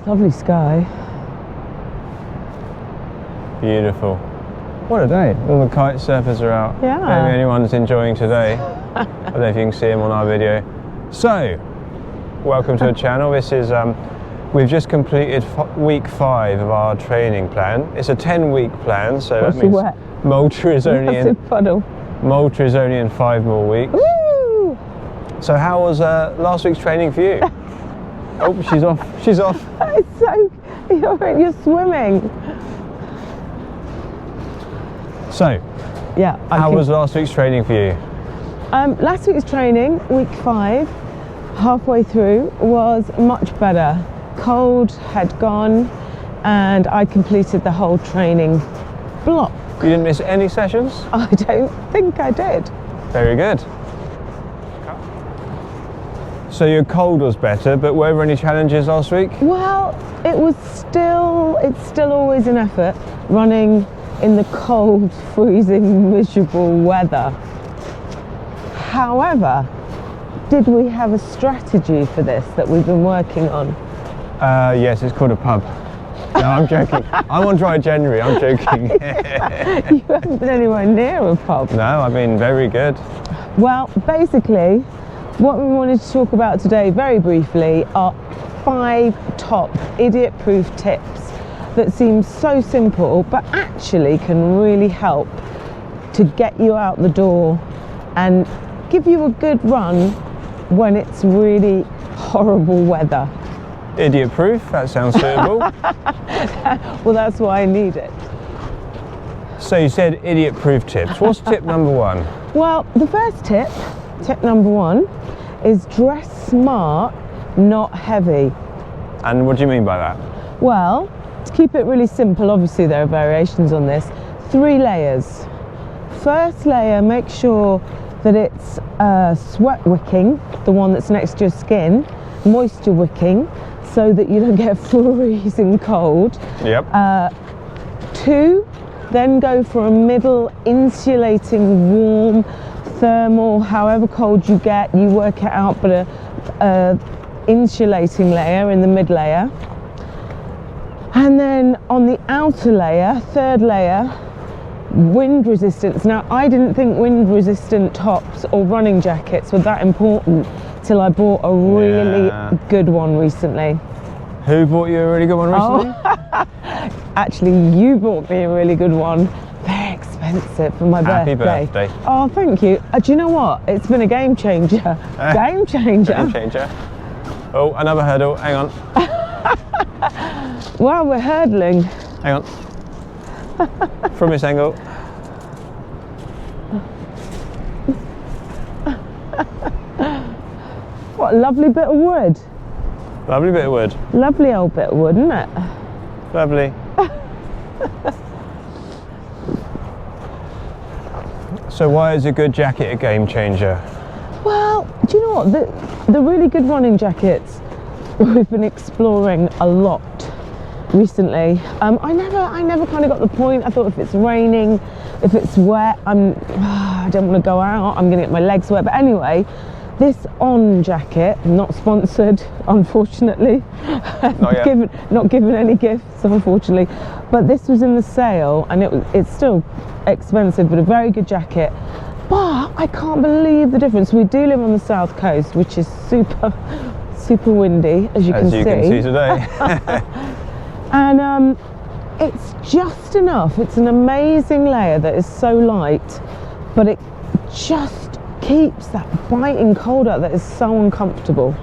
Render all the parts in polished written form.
Lovely sky. Beautiful. What a day. All the kite surfers are out. Yeah. Maybe anyone's enjoying today. I don't know if you can see them on our video. So, welcome to the channel. This is, we've just completed week 5 of our training plan. It's a 10-week plan, so that means Malta is only in 5 more weeks. Woo! So how was last week's training for you? Oh, she's off. She's off. It's so, you're swimming. So, yeah. How was last week's training for you? Last week's training, week 5, halfway through, was much better. Cold had gone, and I completed the whole training block. You didn't miss any sessions? I don't think I did. Very good. So your cold was better, but were there any challenges last week? Well, it's still always an effort running in the cold, freezing, miserable weather. However, did we have a strategy for this that we've been working on? Yes, it's called a pub. No, I'm joking. I'm on dry January, I'm joking. You haven't been anywhere near a pub. No, I've been very good. Well, basically, what we wanted to talk about today, very briefly, are 5 top idiot-proof tips that seem so simple, but actually can really help to get you out the door and give you a good run when it's really horrible weather. Idiot-proof, that sounds suitable. Well, that's why I need it. So you said idiot-proof tips. What's tip number 1? Well, the first tip number 1, is dress smart, not heavy. And what do you mean by that? Well, to keep it really simple, obviously there are variations on this, 3 layers. First layer, make sure that it's sweat wicking, the one that's next to your skin, moisture wicking, so that you don't get freezing cold. Yep. 2, then go for a middle insulating warm thermal, however cold you get, you work it out, but a insulating layer in the mid layer. And then on the outer layer, 3rd layer, wind resistance. Now, I didn't think wind resistant tops or running jackets were that important till I bought a really good one recently. Who bought you a really good one recently? Oh. Actually, you bought me a really good one. Very expensive for my birthday. Happy birthday. Oh, thank you. Do you know what? It's been a game changer. Game changer. Game changer. Oh, another hurdle. Hang on. Wow, we're hurdling. Hang on. From this angle. What a lovely bit of wood. Lovely bit of wood. Lovely old bit of wood, isn't it? Lovely. So why is a good jacket a game changer? Well, do you know what? The really good running jackets we've been exploring a lot recently. I never kind of got the point. I thought if it's raining, if it's wet, I don't want to go out, I'm going to get my legs wet. But anyway, this On jacket, not sponsored, unfortunately. Not given any gifts, unfortunately. But this was in the sale, and it's still expensive, but a very good jacket. But I can't believe the difference. We do live on the south coast, which is super windy, as you can see today. And it's just enough. It's an amazing layer that is so light, but it just keeps that biting cold out that is so uncomfortable,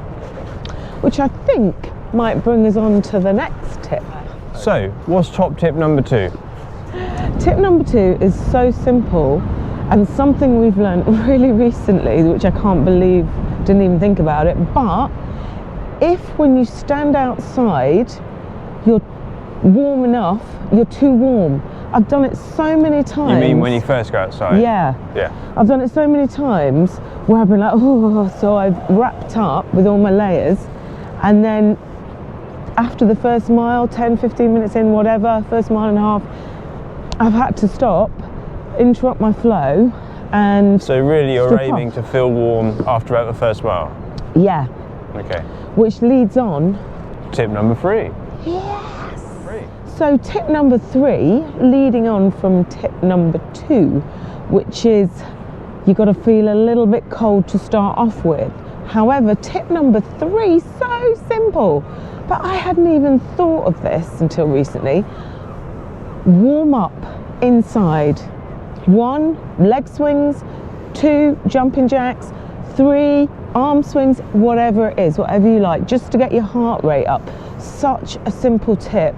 which I think might bring us on to the next tip. So, what's top tip number 2? Tip number 2 is so simple and something we've learned really recently, which I can't believe, didn't even think about it, but if when you stand outside you're warm enough, you're too warm. I've done it so many times. You mean when you first go outside? Yeah. I've done it so many times where I've been like, oh, so I've wrapped up with all my layers, and then after the first mile, 10, 15 minutes in, whatever, first mile and a half, I've had to stop, interrupt my flow, and so really you're aiming to feel warm after about the first mile? Yeah. Okay. Which leads on tip number 3. Yes. 3. So tip number 3, leading on from tip number 2, which is you got to feel a little bit cold to start off with. However, tip number 3, so simple, but I hadn't even thought of this until recently. Warm up inside. 1, leg swings. 2, jumping jacks. 3, arm swings, whatever it is, whatever you like, just to get your heart rate up. Such a simple tip.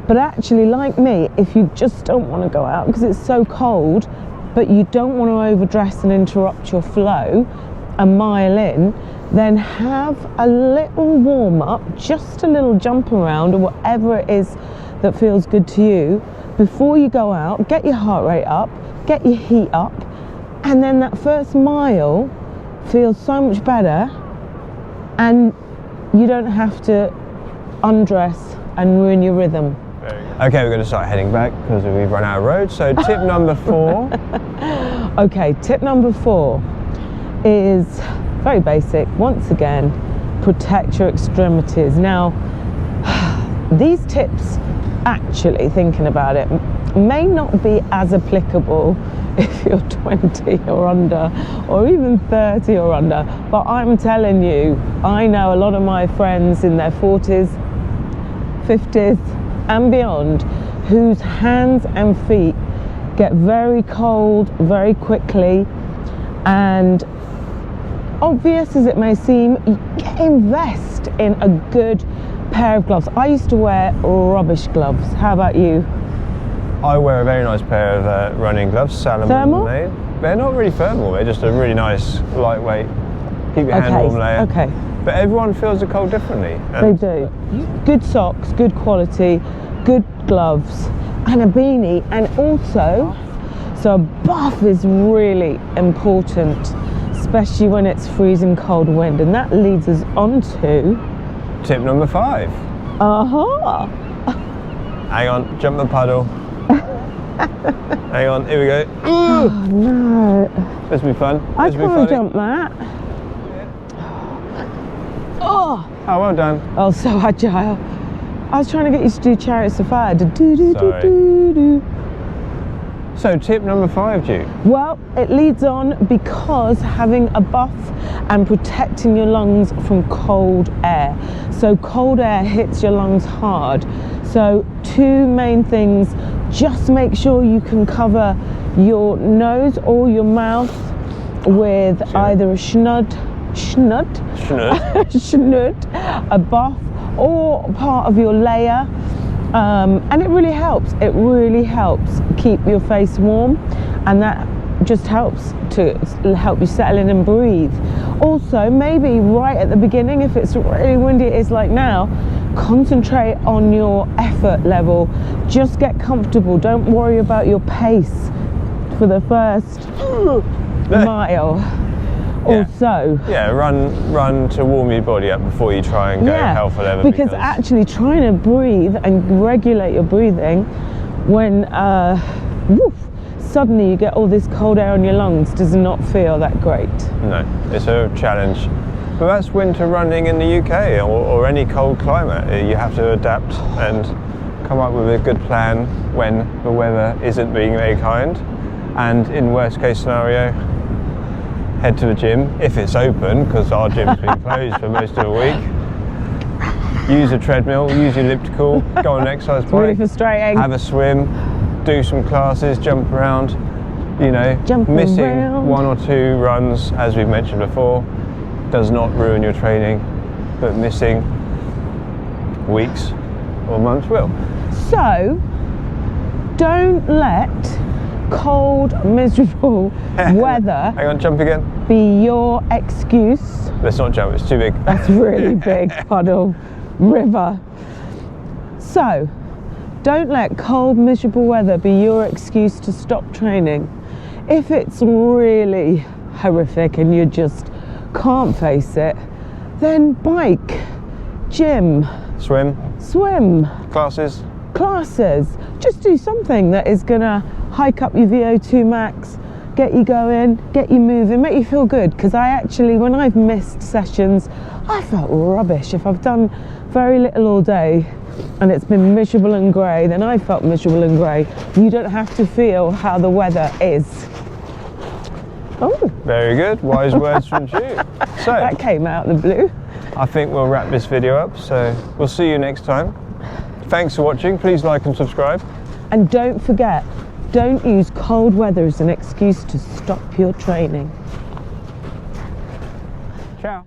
But actually, like me, if you just don't want to go out because it's so cold, but you don't want to overdress and interrupt your flow a mile in, then have a little warm up, just a little jump around or whatever it is that feels good to you before you go out. Get your heart rate up, get your heat up, and then that first mile feels so much better and you don't have to undress and ruin your rhythm. Okay, we're going to start heading back because we've run out of road. So tip number 4. Okay, tip number 4 is very basic. Once again, protect your extremities. Now, these tips, actually thinking about it, may not be as applicable if you're 20 or under, or even 30 or under, but I'm telling you, I know a lot of my friends in their 40s, 50s and beyond whose hands and feet get very cold very quickly, and obvious as it may seem, invest in a good pair of gloves. I used to wear rubbish gloves. How about you? I wear a very nice pair of running gloves, Salomon Thermal? made. They're not really thermal, they're just a really nice, lightweight, keep your hand warm layer. Okay. But everyone feels the cold differently. They do. Good socks, good quality, good gloves, and a beanie, and also, so a buff is really important, especially when it's freezing cold wind, and that leads us on to tip number 5. Aha! Hang on, jump the puddle. Hang on, here we go. Oh no. This will be fun. I This will be can't funny. jump that. Oh! Oh, well done. Oh, so agile. I was trying to get you to do Chariots of Fire. Sorry. So tip number 5, Jude. Well, it leads on because having a buff and protecting your lungs from cold air. So cold air hits your lungs hard. So 2 main things, just make sure you can cover your nose or your mouth with either a schnud, a buff, or part of your layer. And it really helps. It really helps keep your face warm, and that just helps to help you settle in and breathe. Also, maybe right at the beginning, if it's really windy, it is like now, concentrate on your effort level. Just get comfortable. Don't worry about your pace for the first mile. Also, run to warm your body up before you try and go hell for leather. Because actually trying to breathe and regulate your breathing when suddenly you get all this cold air on your lungs does not feel that great. No, it's a challenge. But that's winter running in the UK or any cold climate. You have to adapt and come up with a good plan when the weather isn't being very kind. And in worst case scenario, head to the gym if it's open, because our gym's been closed for most of the week. Use a treadmill, use your elliptical, go on an exercise bike. Really frustrating. Have a swim, do some classes, jump around. You know, missing around. 1 or 2 runs, as we've mentioned before, does not ruin your training, but missing weeks or months will. So, don't let cold, miserable weather Hang on, jump again. be your excuse. Let's not jump, it's too big. That's really big. Puddle, river. So, don't let cold, miserable weather be your excuse to stop training. If it's really horrific and you just can't face it, then bike, gym, Swim, classes. Just do something that is gonna hike up your VO2 max, get you going, get you moving, make you feel good. Because I actually, when I've missed sessions, I felt rubbish. If I've done very little all day, and it's been miserable and grey, then I felt miserable and grey. You don't have to feel how the weather is. Oh, Very good, wise words from Jude. So, that came out of the blue. I think we'll wrap this video up, so we'll see you next time. Thanks for watching, please like and subscribe. And don't forget, don't use cold weather as an excuse to stop your training. Ciao.